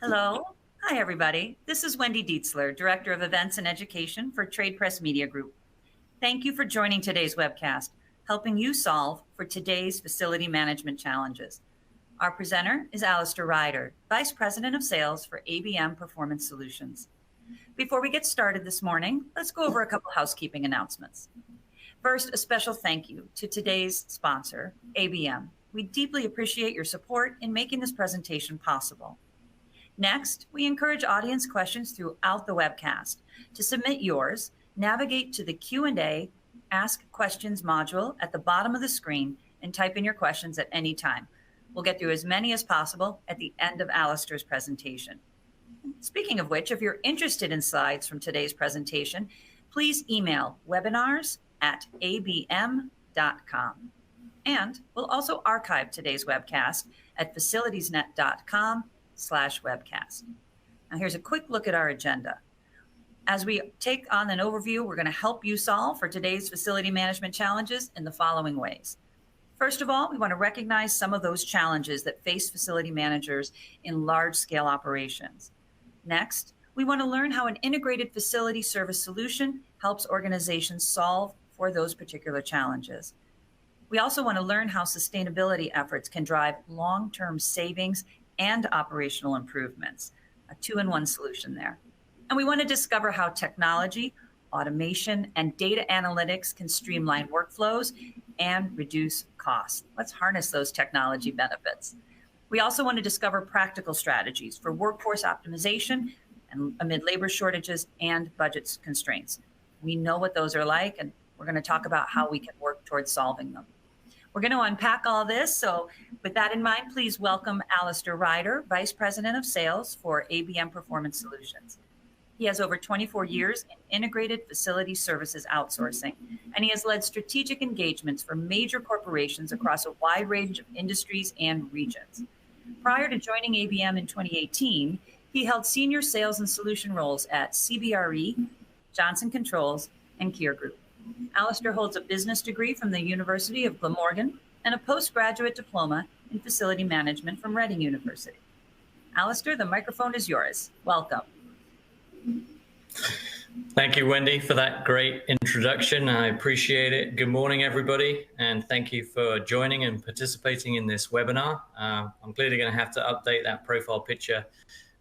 Hello. Hi, everybody. This is Wendy Dietzler, Director of Events and Education for Trade Press Media Group. Thank you for joining today's webcast, helping you solve for today's facility management challenges. Our presenter is Alistair Ryder, Vice President of Sales for ABM Performance Solutions. Before we get started this morning, let's go over a couple housekeeping announcements. First, a special thank you to today's sponsor, ABM. We deeply appreciate your support in making this presentation possible. Next, we encourage audience questions throughout the webcast. To submit yours, navigate to the Q&A Ask Questions module at the bottom of the screen and type in your questions at any time. We'll get through as many as possible at the end of Alistair's presentation. Speaking of which, if you're interested in slides from today's presentation, please email webinars@abm.com. And we'll also archive today's webcast at facilitiesnet.com/webcast. Now here's a quick look at our agenda. As we take on an overview, we're going to help you solve for today's facility management challenges in the following ways. First of all, we want to recognize some of those challenges that face facility managers in large-scale operations. Next, we want to learn how an integrated facility service solution helps organizations solve for those particular challenges. We also want to learn how sustainability efforts can drive long-term savings and operational improvements, a two-in-one solution there. And we want to discover how technology, automation, and data analytics can streamline workflows and reduce costs. Let's harness those technology benefits. We also want to discover practical strategies for workforce optimization and amid labor shortages and budget constraints. We know what those are like, and we're going to talk about how we can work towards solving them. We're going to unpack all this. So with that in mind, please welcome Alistair Ryder, Vice President of Sales for ABM Performance Solutions. He has over 24 years in integrated facility services outsourcing, and he has led strategic engagements for major corporations across a wide range of industries and regions. Prior to joining ABM in 2018, he held senior sales and solution roles at CBRE, Johnson Controls, and Kier Group. Alistair holds a business degree from the University of Glamorgan and a postgraduate diploma in facility management from Reading University. Alistair, the microphone is yours. Welcome. Thank you, Wendy, for that great introduction. I appreciate it. Good morning, everybody, and thank you for joining and participating in this webinar. I'm clearly going to have to update that profile picture.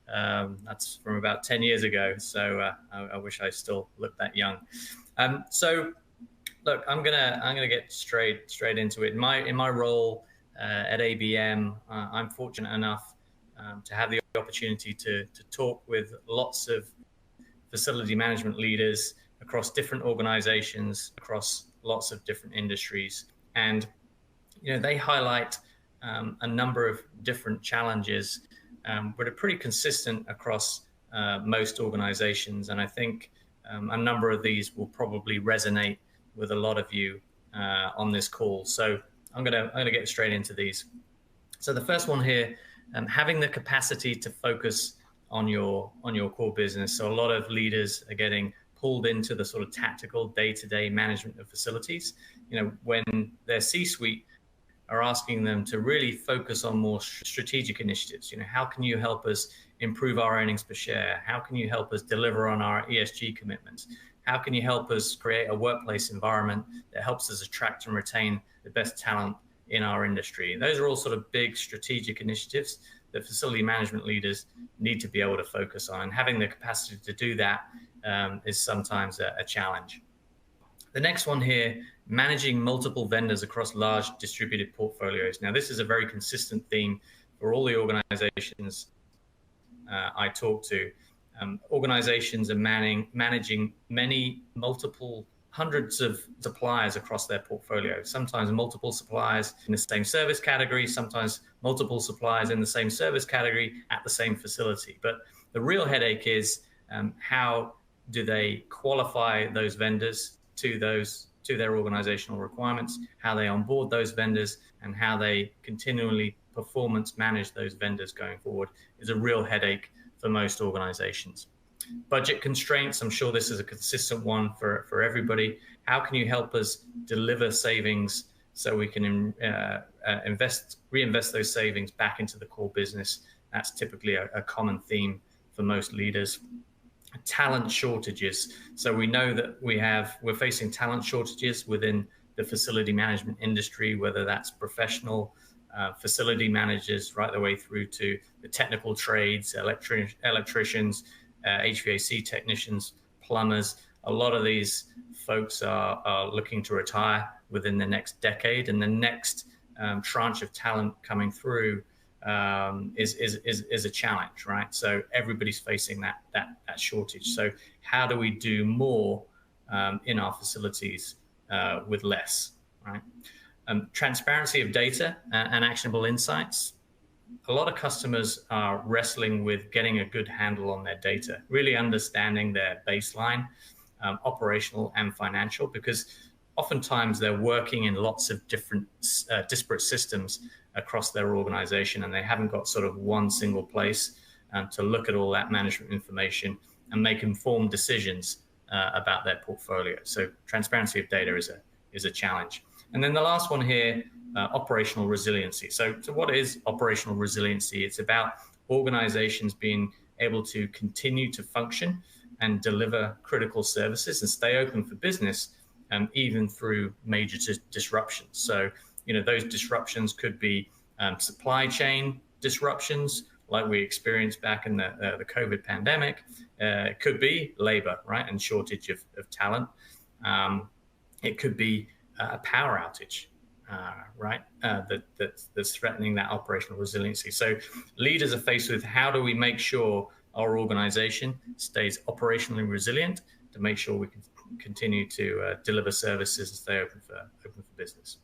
That's from about 10 years ago, so I wish I still looked that young. So, look, I'm gonna get straight into it. In my role at ABM, I'm fortunate enough to have the opportunity to talk with lots of facility management leaders across different organizations, across lots of different industries, and they highlight a number of different challenges, but are pretty consistent across most organizations, and I think a number of these will probably resonate with a lot of you on this call. So I'm gonna get straight into these. So the first one here, having the capacity to focus on your core business. So a lot of leaders are getting pulled into the sort of tactical day-to-day management of facilities. When their C-suite are asking them to really focus on more strategic initiatives. How can you help us improve our earnings per share? How can you help us deliver on our ESG commitments? How can you help us create a workplace environment that helps us attract and retain the best talent in our industry? Those are all sort of big strategic initiatives that facility management leaders need to be able to focus on. And having the capacity to do that is sometimes a challenge. The next one here, managing multiple vendors across large distributed portfolios. Now, this is a very consistent theme for all the organizations I talk to. Organizations are managing multiple hundreds of suppliers across their portfolio, sometimes multiple suppliers in the same service category, sometimes multiple suppliers in the same service category at the same facility. But the real headache is how do they qualify those vendors to their organizational requirements, how they onboard those vendors, and how they continually performance manage those vendors going forward is a real headache for most organizations. Budget constraints, I'm sure this is a consistent one for everybody. How can you help us deliver savings so we can reinvest those savings back into the core business That's typically a common theme for most leaders. Talent shortages. So we know that we're facing talent shortages within the facility management industry, whether that's professional facility managers right the way through to the technical trades, electricians, HVAC technicians, plumbers. A lot of these folks are looking to retire within the next decade, and the next tranche of talent coming through is a challenge, right? So everybody's facing that shortage. So how do we do more in our facilities with less, right? Transparency of data and actionable insights. A lot of customers are wrestling with getting a good handle on their data, really understanding their baseline, operational and financial, because oftentimes they're working in lots of different disparate systems across their organization, and they haven't got sort of one single place to look at all that management information and make informed decisions about their portfolio. So transparency of data is a challenge. And then the last one here, operational resiliency. So what is operational resiliency? It's about organizations being able to continue to function and deliver critical services and stay open for business, even through major disruptions. So, those disruptions could be supply chain disruptions, like we experienced back in the COVID pandemic. It could be labor, right, and shortage of talent. It could be a power outage, right, that's threatening that operational resiliency. So leaders are faced with, how do we make sure our organization stays operationally resilient to make sure we can continue to deliver services and stay open for business.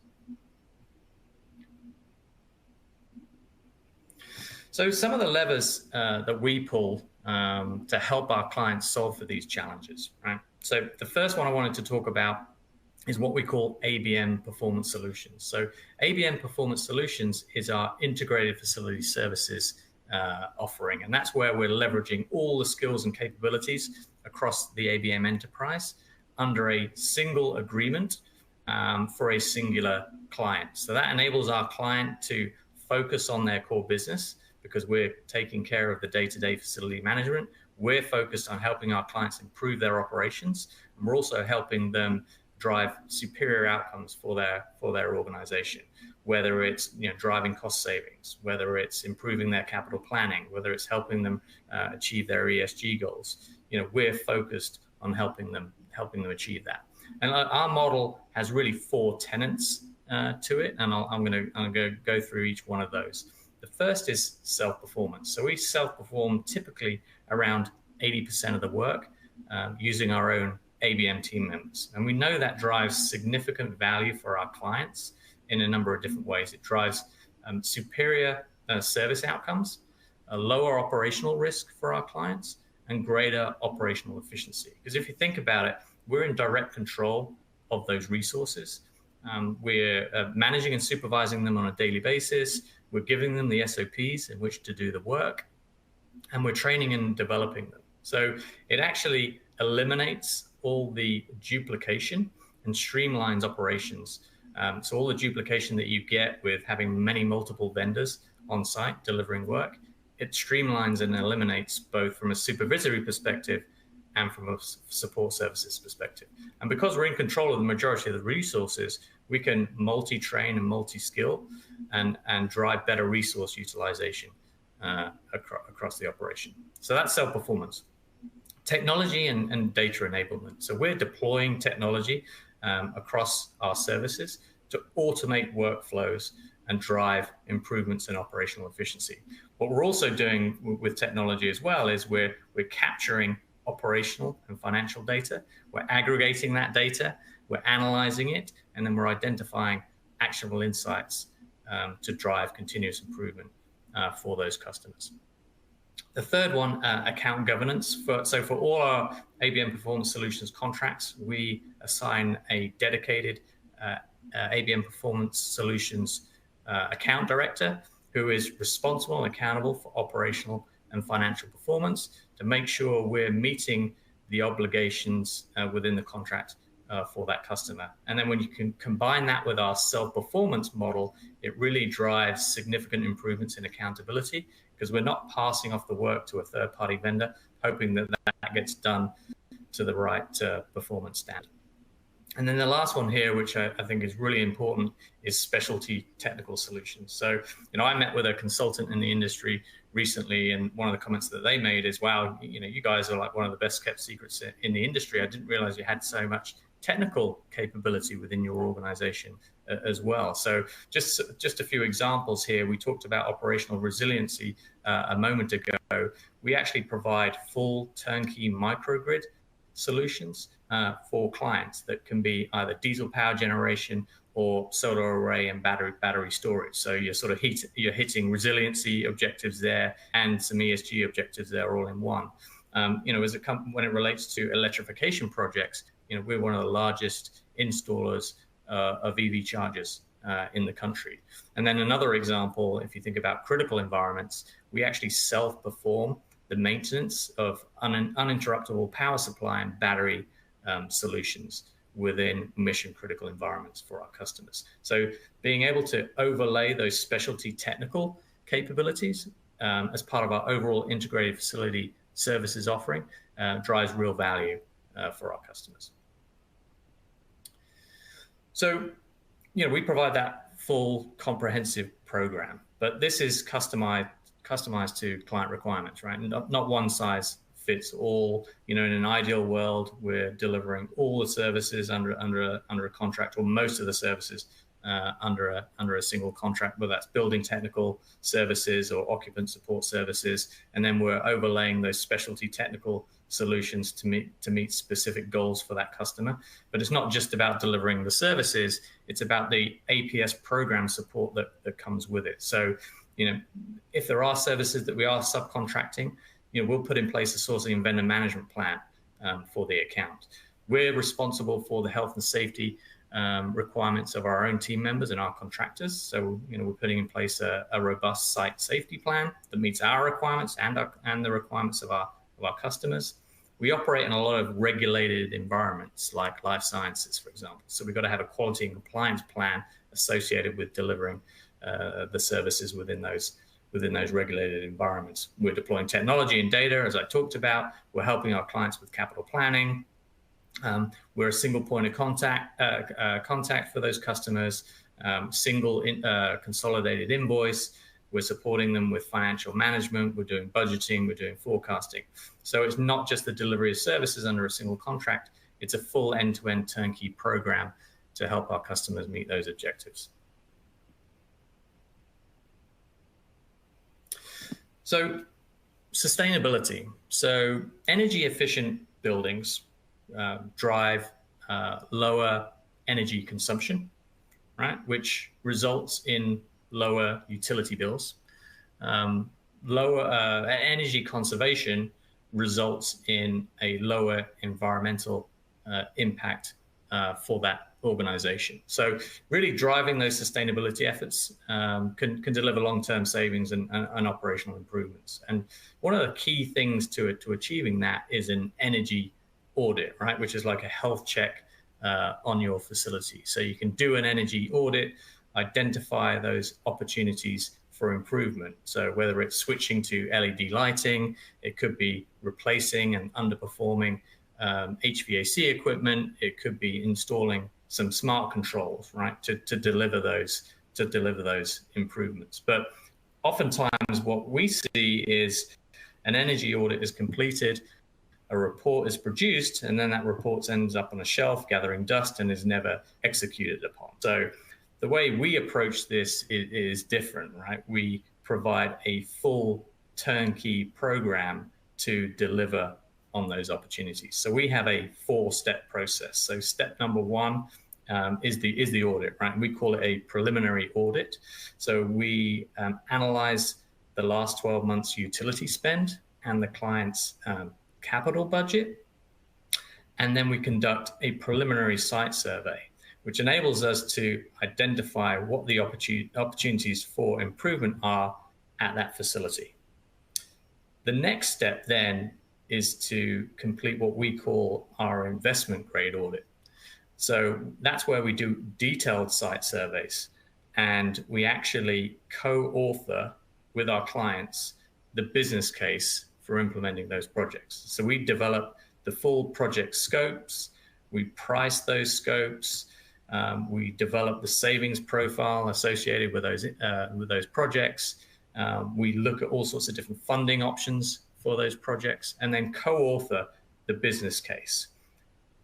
So some of the levers that we pull to help our clients solve for these challenges, right? So the first one I wanted to talk about is what we call ABM Performance Solutions. So ABM Performance Solutions is our integrated facility services offering, and that's where we're leveraging all the skills and capabilities across the ABM enterprise under a single agreement for a singular client. So that enables our client to focus on their core business, because we're taking care of the day-to-day facility management. We're focused on helping our clients improve their operations, and we're also helping them drive superior outcomes for their organization, whether it's driving cost savings, whether it's improving their capital planning, whether it's helping them achieve their ESG goals. We're focused on helping them achieve that. And our model has really 4 tenets to it, and I'm going to go through each one of those. The first is self-performance. So we self-perform typically around 80% of the work using our own ABM team members. And we know that drives significant value for our clients in a number of different ways. It drives superior service outcomes, a lower operational risk for our clients, and greater operational efficiency. Because if you think about it, we're in direct control of those resources. We're managing and supervising them on a daily basis. We're giving them the SOPs in which to do the work, and we're training and developing them. So it actually eliminates all the duplication and streamlines operations. So all the duplication that you get with having multiple vendors on site delivering work, it streamlines and eliminates both from a supervisory perspective and from a support services perspective. And because we're in control of the majority of the resources, we can multi-train and multi-skill and drive better resource utilization across the operation. So that's self-performance. Technology and data enablement. So we're deploying technology across our services to automate workflows and drive improvements in operational efficiency. What we're also doing with technology as well is we're capturing operational and financial data. We're aggregating that data, we're analyzing it, and then we're identifying actionable insights to drive continuous improvement for those customers. The third one, account governance. So for all our ABM Performance Solutions contracts, we assign a dedicated ABM Performance Solutions account director who is responsible and accountable for operational and financial performance to make sure we're meeting the obligations within the contract for that customer. And then when you can combine that with our self-performance model, it really drives significant improvements in accountability. because we're not passing off the work to a third-party vendor, hoping that that gets done to the right performance standard. And then the last one here, which I think is really important, is specialty technical solutions. So, I met with a consultant in the industry recently, and one of the comments that they made is, wow, you guys are like one of the best kept secrets in the industry. I didn't realize you had so much technical capability within your organization as well. So just a few examples here. We talked about operational resiliency a moment ago. We actually provide full turnkey microgrid solutions for clients that can be either diesel power generation or solar array and battery storage. So you're sort of hitting resiliency objectives there and some ESG objectives there all in one. When it relates to electrification projects, we're one of the largest installers of EV chargers in the country. And then another example, if you think about critical environments, we actually self-perform the maintenance of uninterruptible power supply and battery solutions within mission critical environments for our customers. So being able to overlay those specialty technical capabilities as part of our overall integrated facility services offering drives real value for our customers. So, we provide that full comprehensive program, but this is customized to client requirements, right? Not one size fits all. In an ideal world, we're delivering all the services under a contract, or most of the services under a single contract, whether that's building technical services or occupant support services, and then we're overlaying those specialty technical solutions to meet specific goals for that customer. But it's not just about delivering the services, it's about the APS program support that comes with it. So, if there are services that we are subcontracting, we'll put in place a sourcing and vendor management plan for the account. We're responsible for the health and safety requirements of our own team members and our contractors. So, we're putting in place a robust site safety plan that meets our requirements and the requirements of our customers. We operate in a lot of regulated environments like life sciences, for example. So we've got to have a quality and compliance plan associated with delivering the services within those regulated environments. We're deploying technology and data, as I talked about. We're helping our clients with capital planning. We're a single point of contact for those customers, single consolidated invoice. We're supporting them with financial management. We're doing budgeting. We're doing forecasting. So it's not just the delivery of services under a single contract. It's a full end-to-end turnkey program to help our customers meet those objectives. So sustainability. So energy efficient buildings drive lower energy consumption, right? Which results in lower utility bills. Lower energy conservation results in a lower environmental impact for that organization. So really driving those sustainability efforts can deliver long-term savings and operational improvements. And one of the key things to achieving that is an energy audit, right? Which is like a health check on your facility. So you can do an energy audit, identify those opportunities for improvement. So whether it's switching to LED lighting, it could be replacing and underperforming HVAC equipment, it could be installing some smart controls, right, to deliver those improvements. But oftentimes what we see is an energy audit is completed, a report is produced, and then that report ends up on a shelf gathering dust and is never executed upon. So the way we approach this is different, right? We provide a full turnkey program to deliver on those opportunities. So we have a 4-step process. So step number 1 is the audit, right? We call it a preliminary audit. So we analyze the last 12 months utility spend and the client's capital budget. And then we conduct a preliminary site survey, which enables us to identify what the opportunities for improvement are at that facility. The next step then is to complete what we call our investment grade audit. So that's where we do detailed site surveys, and we actually co-author with our clients the business case for implementing those projects. So we develop the full project scopes, we price those scopes, we develop the savings profile associated with those projects. We look at all sorts of different funding options for those projects, and then co-author the business case.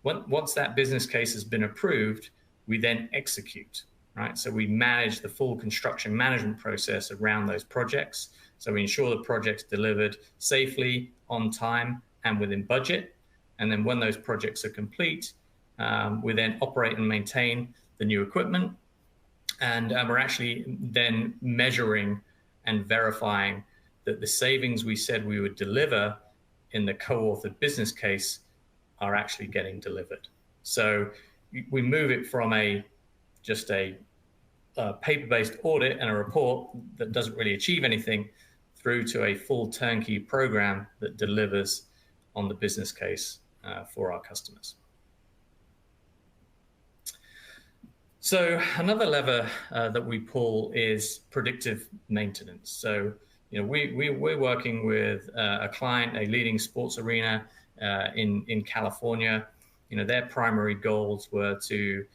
Once that business case has been approved, we then execute, right? So we manage the full construction management process around those projects. So we ensure the project's delivered safely, on time, and within budget. And then when those projects are complete, we then operate and maintain the new equipment. And we're actually then measuring and verifying that the savings we said we would deliver in the co-authored business case are actually getting delivered. So we move it from just a paper-based audit and a report that doesn't really achieve anything through to a full turnkey program that delivers on the business case for our customers. So another lever that we pull is predictive maintenance. So we're working with a client, a leading sports arena in California. Their primary goals were to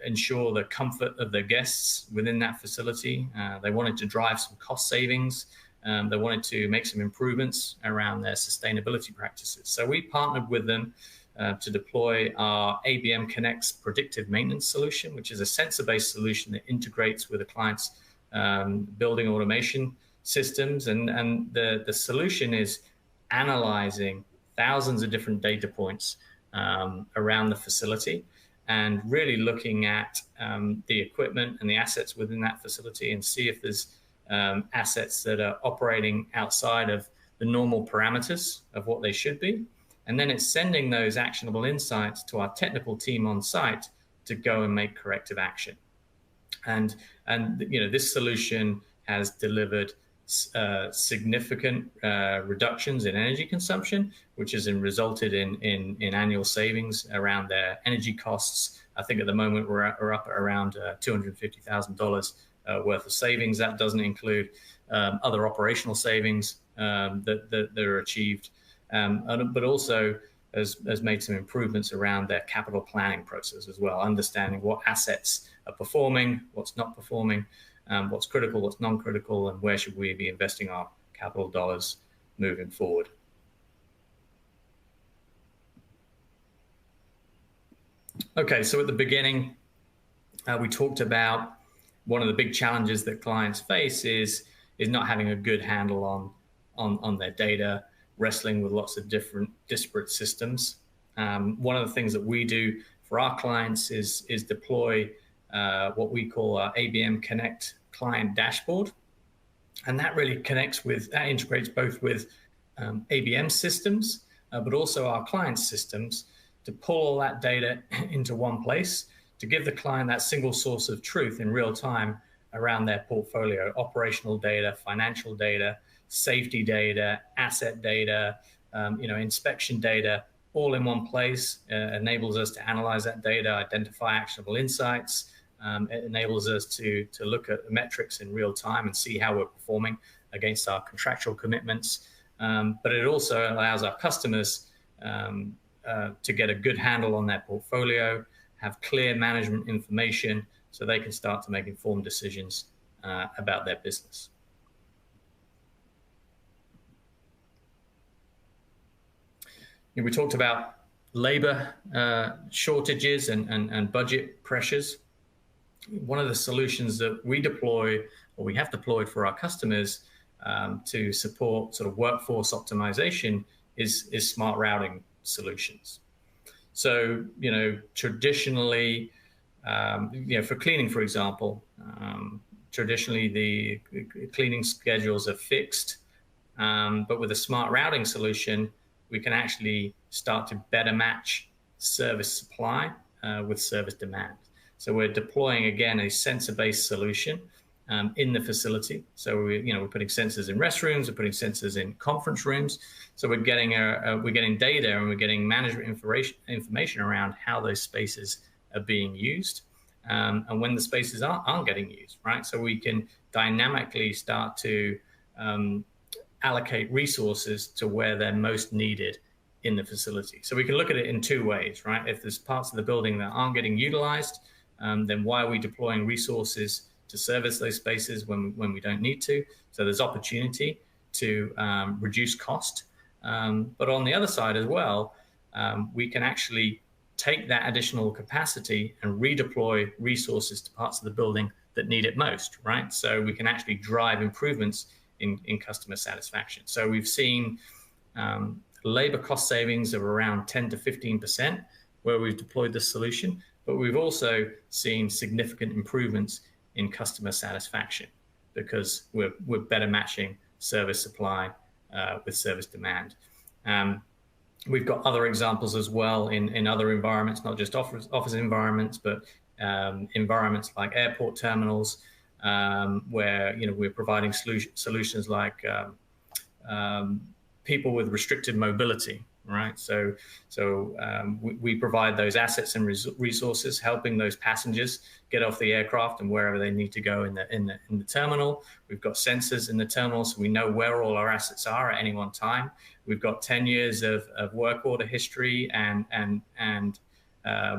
ensure the comfort of their guests within that facility. They wanted to drive some cost savings. They wanted to make some improvements around their sustainability practices. So we partnered with them to deploy our ABM Connect's predictive maintenance solution, which is a sensor-based solution that integrates with a client's building automation systems. And the solution is analyzing thousands of different data points around the facility, and really looking at the equipment and the assets within that facility, and see if there's assets that are operating outside of the normal parameters of what they should be. And then it's sending those actionable insights to our technical team on site to go and make corrective action. And this solution has delivered significant reductions in energy consumption, which has resulted in annual savings around their energy costs. I think at the moment we're up at around $250,000 worth of savings. That doesn't include other operational savings that are achieved, but also has made some improvements around their capital planning process as well, understanding what assets are performing, what's not performing, what's critical, what's non-critical, and where should we be investing our capital dollars moving forward. Okay, so at the beginning, we talked about one of the big challenges that clients face is not having a good handle on their data, wrestling with lots of different disparate systems. One of the things that we do for our clients is deploy what we call our ABM Connect client dashboard. And that really integrates both with ABM systems, but also our client systems, to pull all that data into one place, to give the client that single source of truth in real time around their portfolio: operational data, financial data, safety data, asset data, inspection data, all in one place. Enables us to analyze that data, identify actionable insights. It enables us to look at metrics in real time and see how we're performing against our contractual commitments. But it also allows our customers to get a good handle on their portfolio, have clear management information, so they can start to make informed decisions about their business. We talked about labor shortages and budget pressures. One of the solutions that we deploy, or we have deployed for our customers to support sort of workforce optimization, is smart routing solutions. So, traditionally, for cleaning, for example, traditionally the cleaning schedules are fixed, but with a smart routing solution, we can actually start to better match service supply with service demand. So we're deploying, again, a sensor-based solution in the facility. So we're putting sensors in restrooms, we're putting sensors in conference rooms. So we're getting data, and we're getting management information around how those spaces are being used, and when the spaces aren't getting used, right? So we can dynamically start to allocate resources to where they're most needed in the facility. So we can look at it in two ways, right? If there's parts of the building that aren't getting utilized, then why are we deploying resources to service those spaces when we don't need to? So there's opportunity to reduce cost. But on the other side as well, we can actually take that additional capacity and redeploy resources to parts of the building that need it most, right? So we can actually drive improvements in customer satisfaction. So we've seen labor cost savings of around 10 to 15% where we've deployed this solution, but we've also seen significant improvements in customer satisfaction because we're better matching service supply with service demand. We've got other examples as well in other environments, not just office environments, but environments like airport terminals, where we're providing solutions like people with restricted mobility, right? So we provide those assets and resources, helping those passengers get off the aircraft and wherever they need to go in the terminal. We've got sensors in the terminal, so we know where all our assets are at any one time. We've got 10 years of work order history, and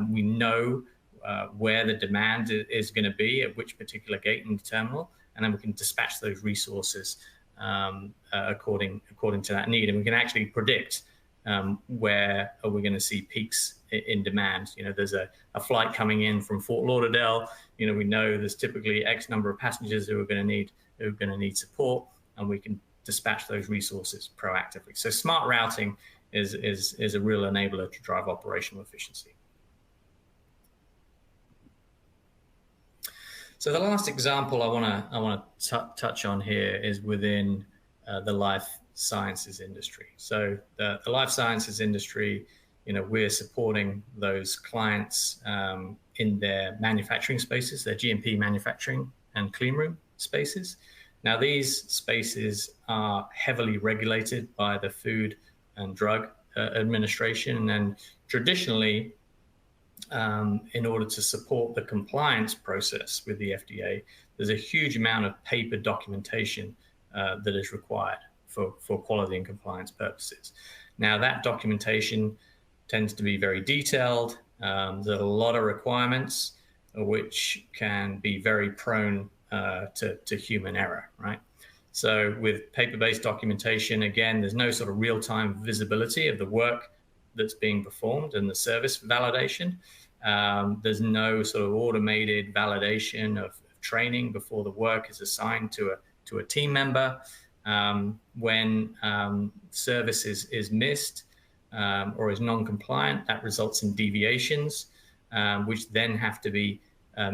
we know where the demand is going to be at which particular gate in the terminal, and then we can dispatch those resources according to that need, and we can actually predict where are we going to see peaks in demand. There's a flight coming in from Fort Lauderdale. We know there's typically X number of passengers who are going to need support, and we can dispatch those resources proactively. So smart routing is a real enabler to drive operational efficiency. So the last example I want to touch on here is within the life sciences industry. So the life sciences industry, we're supporting those clients in their manufacturing spaces, their GMP manufacturing and clean room spaces. Now, these spaces are heavily regulated by the Food and Drug Administration, and traditionally, in order to support the compliance process with the FDA, there's a huge amount of paper documentation that is required for quality and compliance purposes. Now, that documentation tends to be very detailed. There's a lot of requirements which can be very prone to human error, right? So with paper-based documentation, again, there's no sort of real-time visibility of the work that's being performed and the service validation. There's no sort of automated validation of training before the work is assigned to a team member. When service is missed or is non-compliant, that results in deviations, which then have to be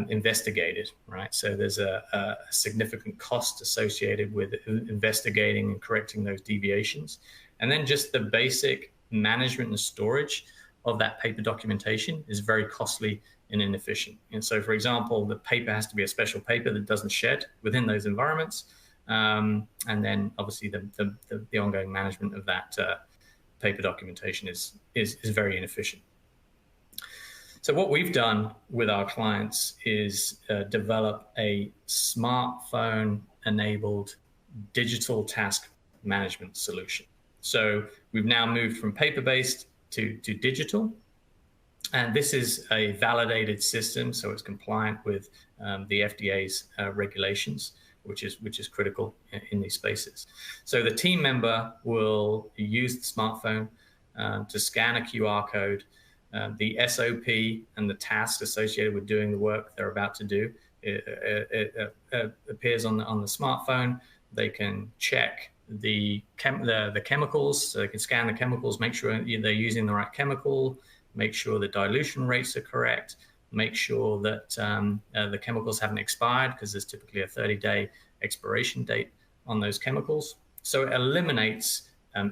investigated, right? So there's a significant cost associated with investigating and correcting those deviations. And then just the basic management and storage of that paper documentation is very costly and inefficient. And so, for example, the paper has to be a special paper that doesn't shed within those environments. And then obviously the ongoing management of that paper documentation is very inefficient. So what we've done with our clients is develop a smartphone-enabled digital task management solution. So we've now moved from paper-based to digital. And this is a validated system, so it's compliant with the FDA's regulations, which is critical in these spaces. So the team member will use the smartphone to scan a QR code. The SOP and the task associated with doing the work they're about to do it appears on the smartphone. They can check the chemicals, so they can scan the chemicals, make sure they're using the right chemical, make sure the dilution rates are correct, make sure that the chemicals haven't expired, because there's typically a 30-day expiration date on those chemicals. So it eliminates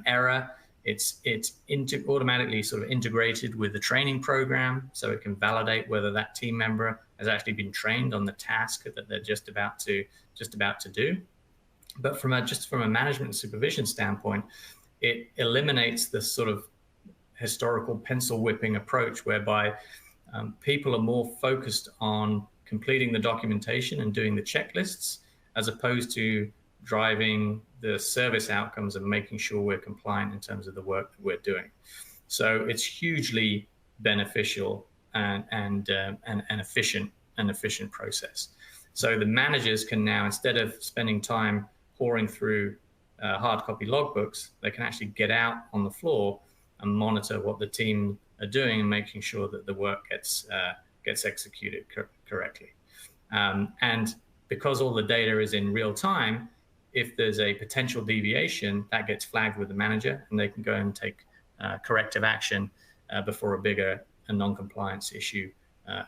error. It's automatically sort of integrated with the training program, so it can validate whether that team member has actually been trained on the task that they're just about to do. But from a management and supervision standpoint, it eliminates the sort of historical pencil whipping approach whereby people are more focused on completing the documentation and doing the checklists, as opposed to driving the service outcomes and making sure we're compliant in terms of the work that we're doing. So it's hugely beneficial and efficient process. So the managers can now, instead of spending time pouring through hard copy logbooks, they can actually get out on the floor and monitor what the team are doing and making sure that the work gets executed correctly. And because all the data is in real time, if there's a potential deviation, that gets flagged with the manager, and they can go and take corrective action before a bigger non-compliance issue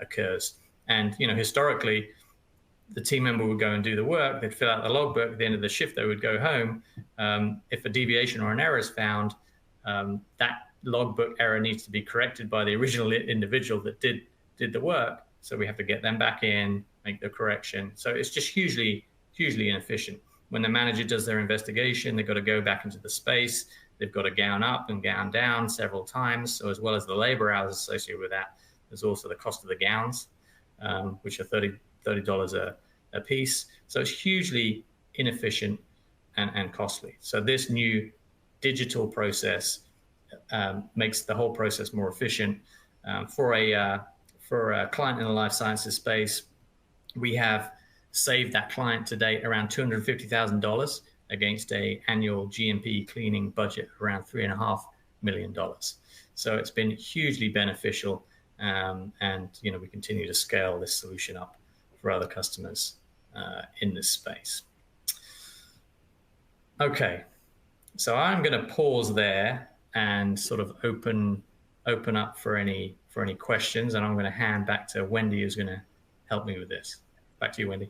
occurs. And historically, the team member would go and do the work, they'd fill out the logbook, at the end of the shift they would go home. If a deviation or an error is found, that logbook error needs to be corrected by the original individual that did the work. So we have to get them back in, make the correction. So it's just hugely inefficient. When the manager does their investigation, they've got to go back into the space. They've got to gown up and gown down several times. So as well as the labor hours associated with that, there's also the cost of the gowns, which are $30 a piece. So it's hugely inefficient and costly. So this new digital process makes the whole process more efficient. For a client in the life sciences space, we have saved that client to date around $250,000 against a annual GMP cleaning budget around $3.5 million. So it's been hugely beneficial, and we continue to scale this solution up for other customers in this space. Okay, so I'm going to pause there and sort of open up for any questions, and I'm going to hand back to Wendy, who's going to help me with this. Back to you, Wendy.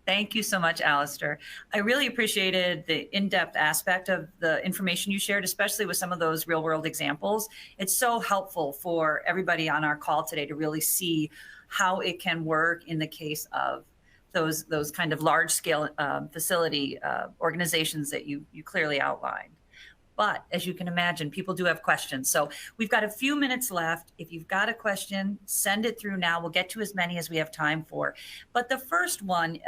Thank you so much, Alistair. I really appreciated the in-depth aspect of the information you shared, especially with some of those real-world examples. It's so helpful for everybody on our call today to really see how it can work in the case of those kind of large-scale facility organizations that you clearly outlined. But as you can imagine, people do have questions. So we've got a few minutes left. If you've got a question, send it through now. We'll get to as many as we have time for. But the first one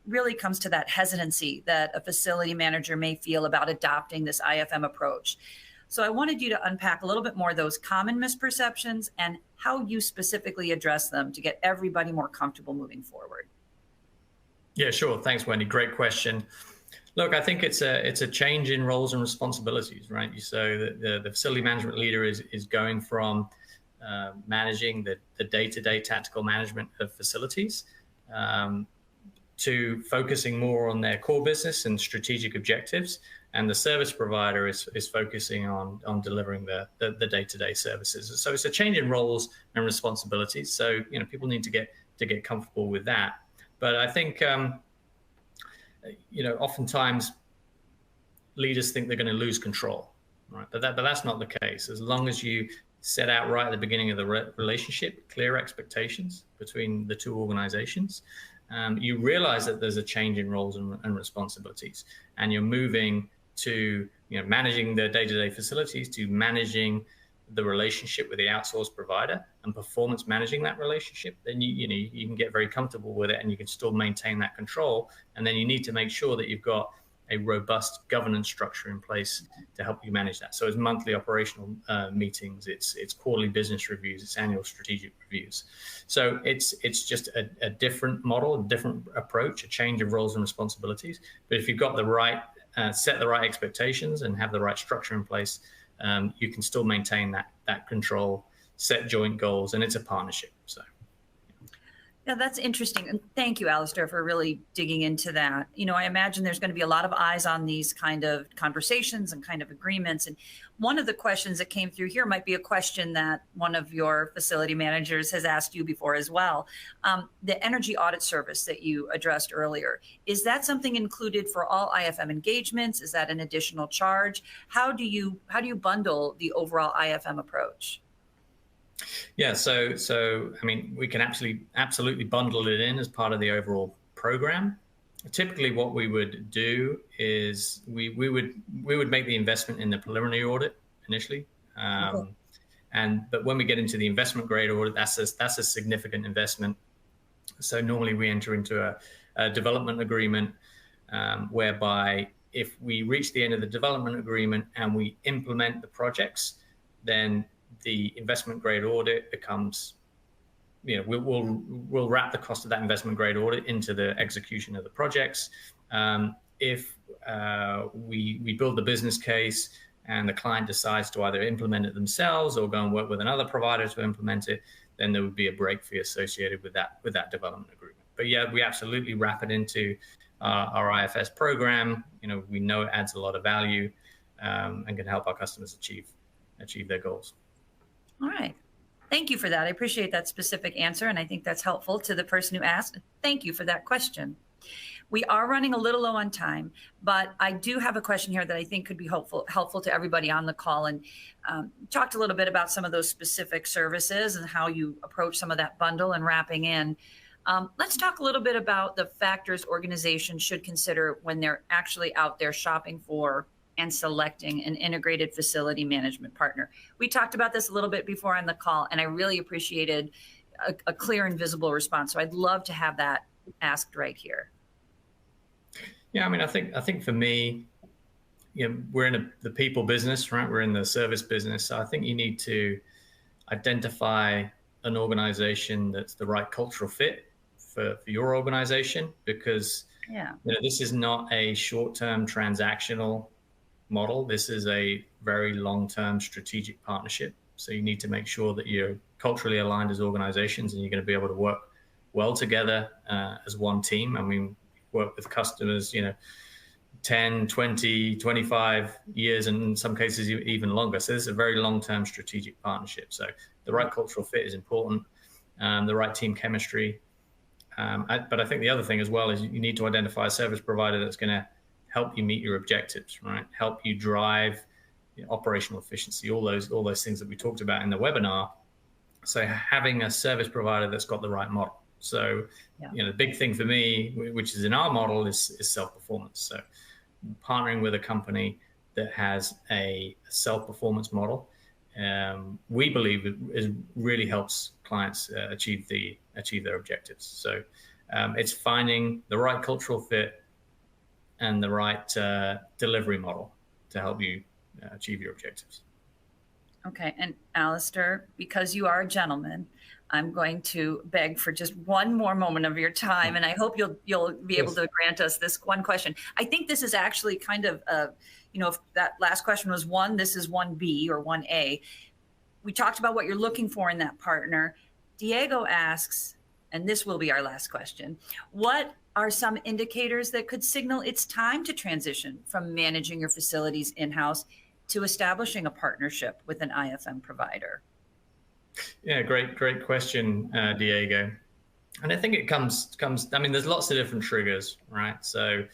really comes to that hesitancy that a facility manager may feel about adopting this IFM approach. So I wanted you to unpack a little bit more of those common misperceptions and how you specifically address them to get everybody more comfortable moving forward. Yeah, sure. Thanks, Wendy. Great question. Look, I think it's a change in roles and responsibilities, right? So the facility management leader is going from managing the day-to-day tactical management of facilities to focusing more on their core business and strategic objectives. And the service provider is focusing on delivering the day-to-day services. So it's a change in roles and responsibilities. So people need to get comfortable with that. But I think oftentimes leaders think they're going to lose control, right? But that's not the case. As long as you set out right at the beginning of the relationship, clear expectations between the two organizations, you realize that there's a change in roles and responsibilities, and you're moving to managing the day-to-day facilities to managing the relationship with the outsourced provider and performance managing that relationship. Then you can get very comfortable with it, and you can still maintain that control. And then you need to make sure that you've got a robust governance structure in place to help you manage that. So it's monthly operational meetings, it's quarterly business reviews, it's annual strategic reviews. So it's just a different model, a different approach, a change of roles and responsibilities. But if you've got the right set the right expectations and have the right structure in place, you can still maintain that control, set joint goals, and it's a partnership. So, yeah, that's interesting. And thank you, Alistair, for really digging into that. I imagine there's going to be a lot of eyes on these kind of conversations and kind of agreements. And one of the questions that came through here might be a question that one of your facility managers has asked you before as well. The energy audit service that you addressed earlier, is that something included for all IFM engagements? Is that an additional charge? How do you bundle the overall IFM approach? Yeah, so I mean, we can absolutely bundle it in as part of the overall program. Typically, what we would do is we would make the investment in the preliminary audit initially, but when we get into the investment grade audit, that's a significant investment. So normally we enter into a development agreement whereby if we reach the end of the development agreement and we implement the projects, then the investment grade audit becomes, we'll wrap the cost of that investment grade audit into the execution of the projects. If we build the business case and the client decides to either implement it themselves or go and work with another provider to implement it, then there would be a break fee associated with that development agreement. But yeah, we absolutely wrap it into our IFS program. We know it adds a lot of value and can help our customers achieve their goals. All right. Thank you for that. I appreciate that specific answer, and I think that's helpful to the person who asked. Thank you for that question. We are running a little low on time, but I do have a question here that I think could be helpful to everybody on the call, and talked a little bit about some of those specific services and how you approach some of that bundle and wrapping in. Let's talk a little bit about the factors organizations should consider when they're actually out there shopping for and selecting an integrated facility management partner. We talked about this a little bit before on the call, and I really appreciated a clear and visible response. So I'd love to have that asked right here. Yeah, I think for me, we're in the people business, right? We're in the service business. So I think you need to identify an organization that's the right cultural fit for your organization, because this is not a short-term transactional model. This is a very long-term strategic partnership. So you need to make sure that you're culturally aligned as organizations and you're going to be able to work well together as one team. I mean, work with customers, 10, 20, 25 years, and in some cases even longer. So this is a very long-term strategic partnership. So the right cultural fit is important, the right team chemistry. But I think the other thing as well is you need to identify a service provider that's going to help you meet your objectives, right? Help you drive operational efficiency, all those things that we talked about in the webinar. So having a service provider that's got the right model. So, the big thing for me, which is in our model, is self-performance. So partnering with a company that has a self-performance model, we believe it really helps clients achieve their objectives. So it's finding the right cultural fit and the right delivery model to help you achieve your objectives. Okay, and Alistair, because you are a gentleman, I'm going to beg for just one more moment of your time, and I hope you'll be able to grant us this one question. I think this is actually kind of, if that last question was 1, this is 1B or 1A. We talked about what you're looking for in that partner. Diego asks, and this will be our last question, what are some indicators that could signal it's time to transition from managing your facilities in-house to establishing a partnership with an IFM provider? Yeah, great question, Diego. And I think it comes, there's lots of different triggers, right? So,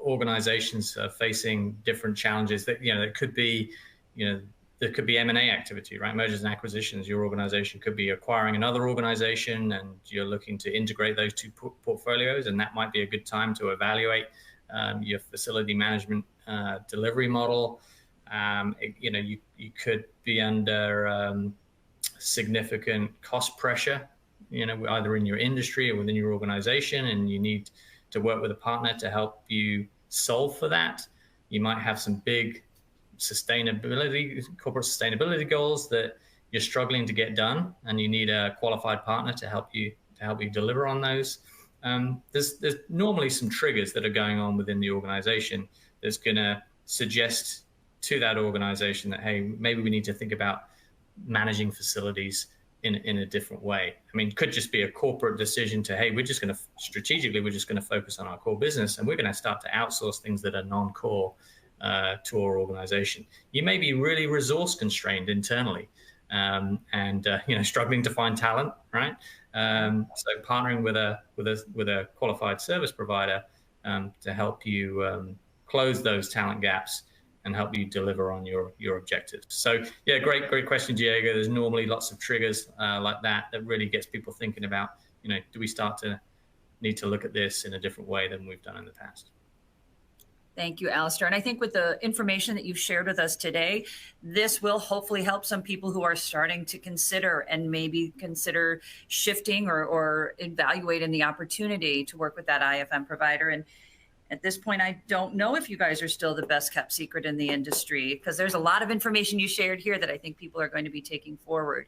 organizations are facing different challenges that, it could be, there could be M&A activity, right? Mergers and acquisitions. Your organization could be acquiring another organization and you're looking to integrate those two portfolios. And that might be a good time to evaluate your facility management delivery model. You could be under significant cost pressure, either in your industry or within your organization, and you need to work with a partner to help you solve for that. You might have some big corporate sustainability goals that you're struggling to get done, and you need a qualified partner to help you deliver on those. There's normally some triggers that are going on within the organization that's going to suggest to that organization that, hey, maybe we need to think about managing facilities in a different way. I mean, it could just be a corporate decision to, hey, we're just going to focus on our core business, and we're going to start to outsource things that are non-core to our organization. You may be really resource constrained internally, and struggling to find talent, right? So partnering with a qualified service provider to help you close those talent gaps and help you deliver on your objectives. So yeah, great question, Diego. There's normally lots of triggers like that really gets people thinking about, do we start to need to look at this in a different way than we've done in the past? Thank you, Alistair. And I think with the information that you've shared with us today, this will hopefully help some people who are starting to consider and maybe consider shifting or evaluating the opportunity to work with that IFM provider. And at this point, I don't know if you guys are still the best kept secret in the industry, because there's a lot of information you shared here that I think people are going to be taking forward.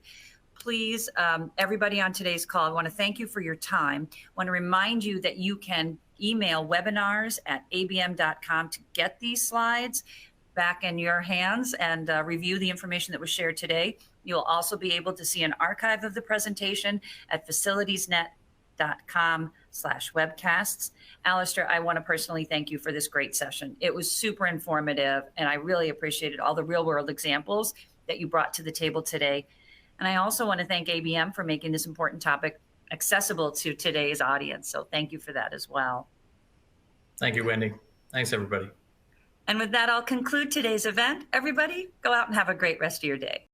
Please, everybody on today's call, I want to thank you for your time. I want to remind you that you can email webinars@abm.com to get these slides back in your hands and review the information that was shared today. You'll also be able to see an archive of the presentation at facilitiesnet.com/webcasts. Alistair, I want to personally thank you for this great session. It was super informative, and I really appreciated all the real world examples that you brought to the table today. And I also want to thank ABM for making this important topic accessible to today's audience. So thank you for that as well. Thank you, Wendy. Thanks, everybody. And with that, I'll conclude today's event. Everybody, go out and have a great rest of your day.